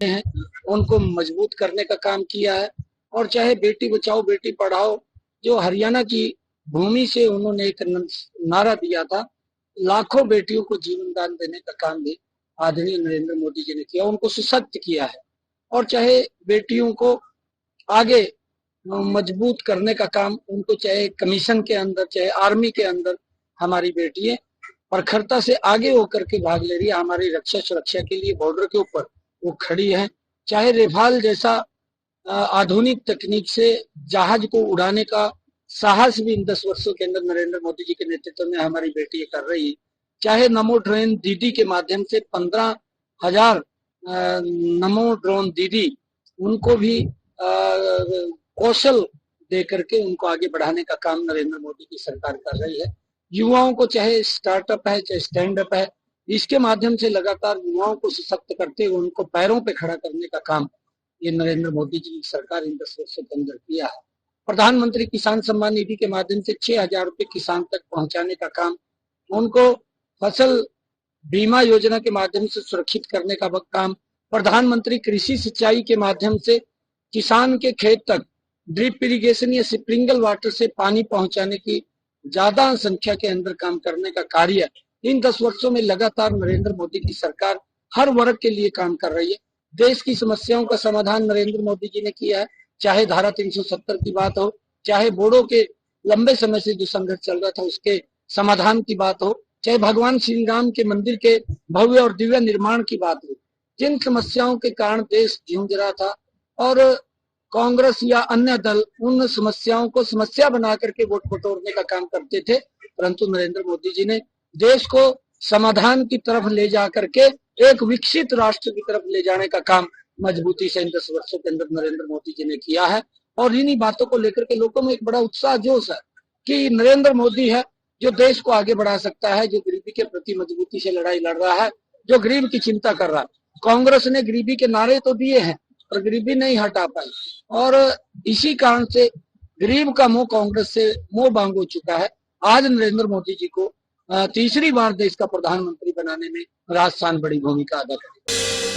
हैं उनको मजबूत करने का काम किया है। और चाहे बेटी बचाओ बेटी पढ़ाओ, जो हरियाणा की भूमि से उन्होंने एक नारा दिया था, लाखों बेटियों को जीवन दान देने का काम भी आदरणीय नरेंद्र मोदी जी ने किया, उनको सशक्त किया है। और चाहे बेटियों को आगे मजबूत करने का काम, उनको चाहे कमीशन के अंदर चाहे आर्मी के अंदर हमारी बेटियां प्रखरता से आगे होकर के भाग ले रही है। हमारी रक्षा सुरक्षा के लिए बॉर्डर के ऊपर वो खड़ी है। चाहे रेफाल जैसा आधुनिक तकनीक से जहाज को उड़ाने का साहस भी इन 10 वर्षों के अंदर नरेंद्र मोदी जी के नेतृत्व में हमारी बेटी कर रही है। चाहे नमो ड्रोन दीदी के माध्यम से 15,000 नमो ड्रोन दीदी, उनको भी कौशल दे करके उनको आगे बढ़ाने का काम नरेंद्र मोदी की सरकार कर रही है। युवाओं को चाहे स्टार्टअप है चाहे स्टैंड अप है, इसके माध्यम से लगातार युवाओं को सशक्त करते हुए उनको पैरों पे खड़ा करने का काम ये नरेंद्र मोदी जी की सरकार इन 10 वर्षों के अंदर किया है। प्रधानमंत्री किसान सम्मान निधि के माध्यम से 6,000 रुपए किसान तक पहुंचाने का काम, उनको फसल बीमा योजना के माध्यम से सुरक्षित करने का काम, प्रधानमंत्री कृषि सिंचाई के माध्यम से किसान के खेत तक ड्रिप इरिगेशन या स्प्रिंकल वाटर से पानी पहुंचाने की ज्यादा संख्या के अंदर काम करने का कार्य इन 10 वर्षों में लगातार नरेंद्र मोदी की सरकार हर वर्ग के लिए काम कर रही है। देश की समस्याओं का समाधान नरेंद्र मोदी जी ने किया है। चाहे धारा 370 की बात हो, चाहे बोडो के लंबे समय से जो संघर्ष चल रहा था उसके समाधान की बात हो, चाहे भगवान श्री राम के मंदिर के भव्य और दिव्य निर्माण की बात हो, जिन समस्याओं के कारण देश जूझ रहा था और कांग्रेस या अन्य दल उन समस्याओं को समस्या बना करके वोट बटोरने का काम करते थे, परंतु नरेंद्र मोदी जी ने देश को समाधान की तरफ ले जा करके एक विकसित राष्ट्र की तरफ ले जाने का काम मजबूती से इन 10 वर्षों के अंदर नरेंद्र मोदी जी ने किया है। और इन्हीं बातों को लेकर के लोगों में एक बड़ा उत्साह जोश है कि नरेंद्र मोदी है जो देश को आगे बढ़ा सकता है, जो गरीबी के प्रति मजबूती से लड़ाई लड़ रहा है, जो गरीब की चिंता कर रहा है। कांग्रेस ने गरीबी के नारे तो दिए हैं पर गरीबी नहीं हटा पाई, और इसी कारण से गरीब का मुंह कांग्रेस से मुंह बांग हो चुका है। आज नरेंद्र मोदी जी को तीसरी बार देश का प्रधानमंत्री बनाने में राजस्थान बड़ी भूमिका अदा करेगा।